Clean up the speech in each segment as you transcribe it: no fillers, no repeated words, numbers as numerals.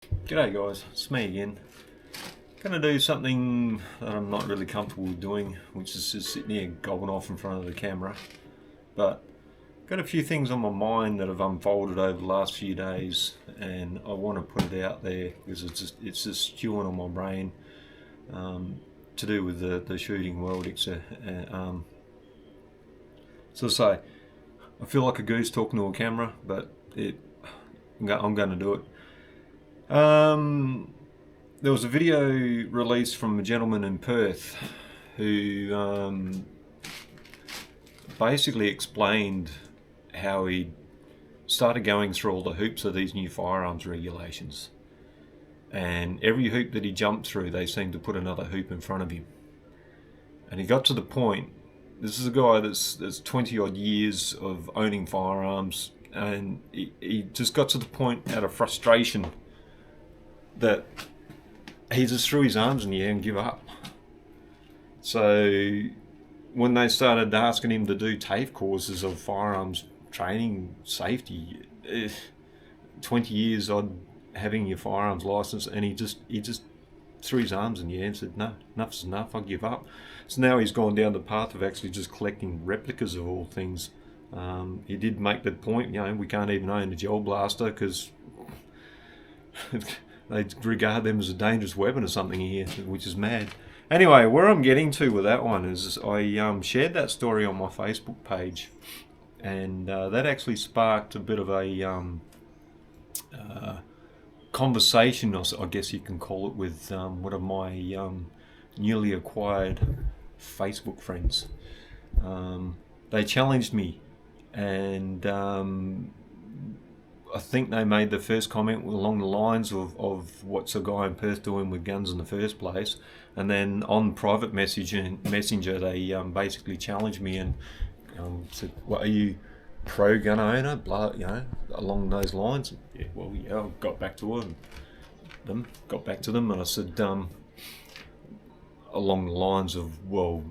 G'day guys, it's me again. Gonna do something that I'm not really comfortable with doing, which is just sitting here gobbing off in front of the camera. But got a few things on my mind that have unfolded over the last few days, and I want to put it out there because it's just stewing on my brain, to do with the shooting world, etc. So to say, I feel like a goose talking to a camera, but I'm going to do it. There was a video released from a gentleman in Perth who basically explained how he started going through all the hoops of these new firearms regulations. And every hoop that he jumped through, they seemed to put another hoop in front of him. And he got to the point, this is a guy that's 20 odd years of owning firearms, and he just got to the point out of frustration that he just threw his arms in the air and give up. So when they started asking him to do TAFE courses of firearms training safety, 20 years odd having your firearms license, and he just threw his arms in the air and said, no, enough's enough, I give up. So now he's gone down the path of actually just collecting replicas of all things. He did make the point, we can't even own a gel blaster because they regard them as a dangerous weapon or something here, which is mad. Anyway, where I'm getting to with that one is I shared that story on my Facebook page, and that actually sparked a bit of a conversation, I guess you can call it, with one of my newly acquired Facebook friends. They challenged me, and I think they made the first comment along the lines of what's a guy in Perth doing with guns in the first place, and then on private messenger they basically challenged me and said, "What, are you pro gun owner?" Blah, along those lines. Yeah, well, yeah, I got back to them, and I said, along the lines of, well,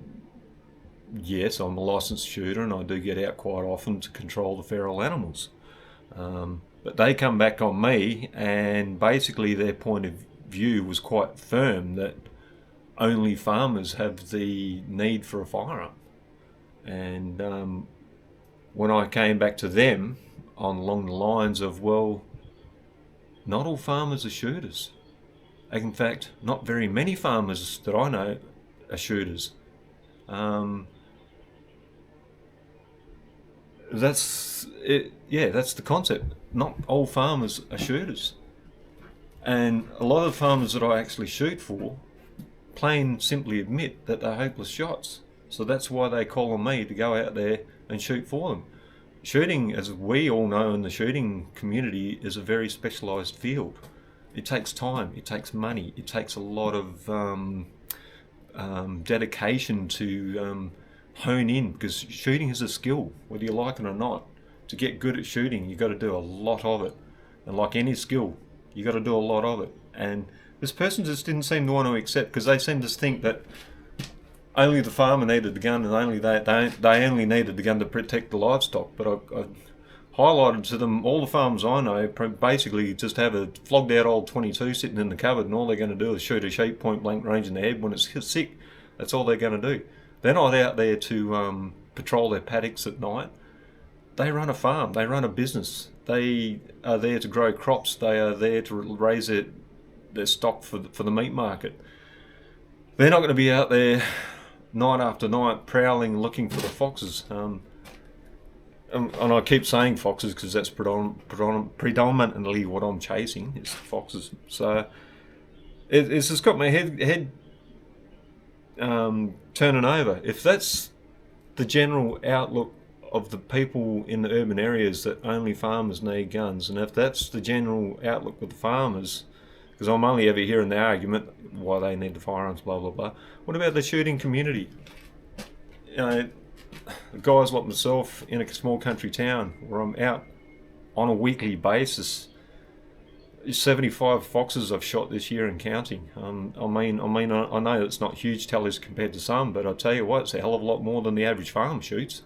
yes, I'm a licensed shooter and I do get out quite often to control the feral animals. But they come back on me, and basically their point of view was quite firm that only farmers have the need for a firearm. And when I came back to them along the lines of, well, not all farmers are shooters. In fact, not very many farmers that I know are shooters. That's it. Yeah, that's the concept. Not all farmers are shooters, and a lot of farmers that I actually shoot for plain simply admit that they're hopeless shots. So that's why they call on me to go out there and shoot for them. Shooting, as we all know in the shooting community, is a very specialised field. It takes time, it takes money, it takes a lot of dedication to hone in, because shooting is a skill, whether you like it or not. To get good at shooting, you've got to do a lot of it. And like any skill, you've got to do a lot of it. And this person just didn't seem to want to accept, because they seem to think that only the farmer needed the gun, and only they only needed the gun to protect the livestock. But I highlighted to them, all the farmers I know basically just have a flogged out old 22 sitting in the cupboard, and all they're going to do is shoot a sheep point blank range in the head when it's sick. That's all they're going to do. They're not out there to patrol their paddocks at night. They run a farm, they run a business. They are there to grow crops, they are there to raise their stock for the meat market. They're not going to be out there night after night prowling looking for the foxes. And I keep saying foxes because that's predominantly what I'm chasing, is foxes. So it's just got my head turning over. If that's the general outlook of the people in the urban areas, that only farmers need guns, and if that's the general outlook of the farmers, because I'm only ever hearing the argument why they need the firearms, blah blah blah. What about the shooting community? Guys like myself in a small country town where I'm out on a weekly basis, 75 foxes I've shot this year and counting. I know it's not huge tallies compared to some, but I tell you what, it's a hell of a lot more than the average farm shoots.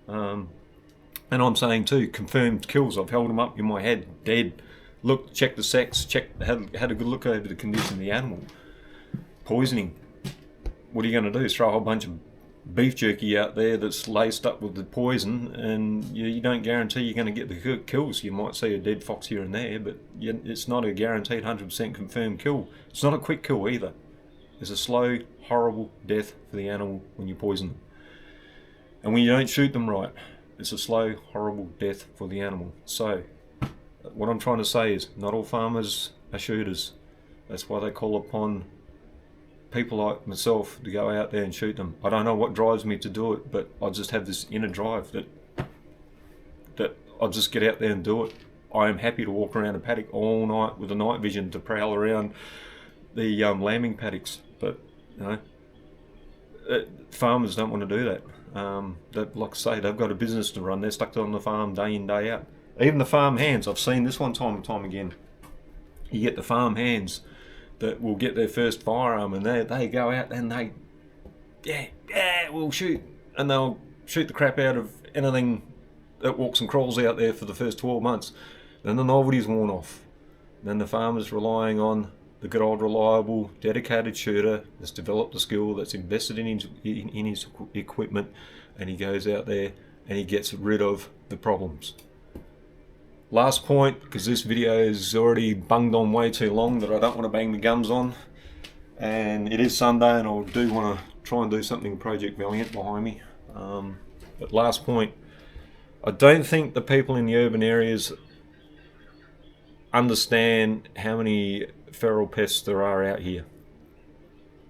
And I'm saying too, confirmed kills. I've held them up in my head, dead, look, check the sex, had a good look over the condition of the animal. Poisoning. What are you going to do? Throw a whole bunch of beef jerky out there that's laced up with the poison, and you don't guarantee you're going to get the kills. You might see a dead fox here and there, but it's not a guaranteed 100% confirmed kill. It's not a quick kill either. It's a slow, horrible death for the animal when you poison them. And when you don't shoot them right, it's a slow, horrible death for the animal. So, what I'm trying to say is, not all farmers are shooters. That's why they call upon people like myself to go out there and shoot them. I don't know what drives me to do it, but I just have this inner drive that I'll just get out there and do it. I am happy to walk around a paddock all night with a night vision to prowl around the lambing paddocks, but you know, farmers don't want to do that. Like I say, they've got a business to run. They're stuck on the farm day in, day out. Even the farm hands, I've seen this one time and time again. You get the farm hands that will get their first firearm, and they go out and we'll shoot, and they'll shoot the crap out of anything that walks and crawls out there for the first 12 months. Then the novelty's worn off. Then the farmer's relying on the good old reliable, dedicated shooter that's developed the skill, that's invested in his equipment, and he goes out there and he gets rid of the problems. Last point, because this video is already bunged on way too long that I don't want to bang the gums on, and it is Sunday and I do want to try and do something Project Valiant behind me. But last point, I don't think the people in the urban areas understand how many feral pests there are out here.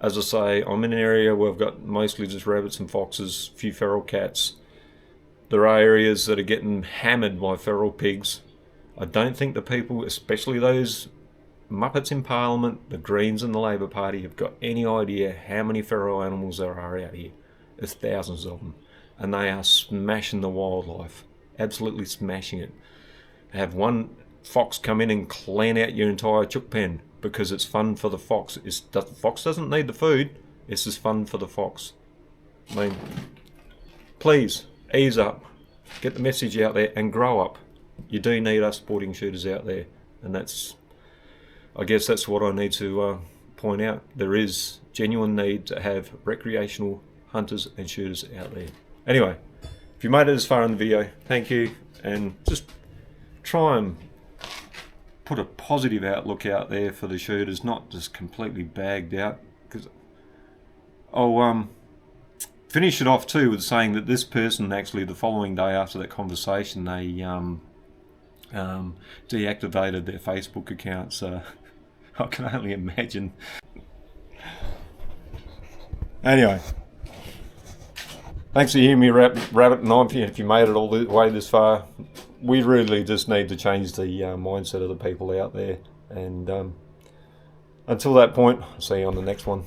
As I say, I'm in an area where I've got mostly just rabbits and foxes, a few feral cats. There are areas that are getting hammered by feral pigs. I don't think the people, especially those Muppets in Parliament, the Greens and the Labor Party, have got any idea how many feral animals there are out here. There's thousands of them. And they are smashing the wildlife. Absolutely smashing it. Have one fox come in and clean out your entire chook pen because it's fun for the fox. The fox doesn't need the food. It's just fun for the fox. I mean, please, ease up. Get the message out there and grow up. You do need us sporting shooters out there, and I guess that's what I need to point out. There is genuine need to have recreational hunters and shooters out there. Anyway, if you made it this far in the video, thank you, and just try and put a positive outlook out there for the shooters, not just completely bagged out. Because I'll finish it off too with saying that this person actually, the following day after that conversation, they deactivated their Facebook account, so I can only imagine. Anyway, thanks for hearing me rabbit and on. If you made it all the way this far, we really just need to change the mindset of the people out there, and until that point, I'll see you on the next one.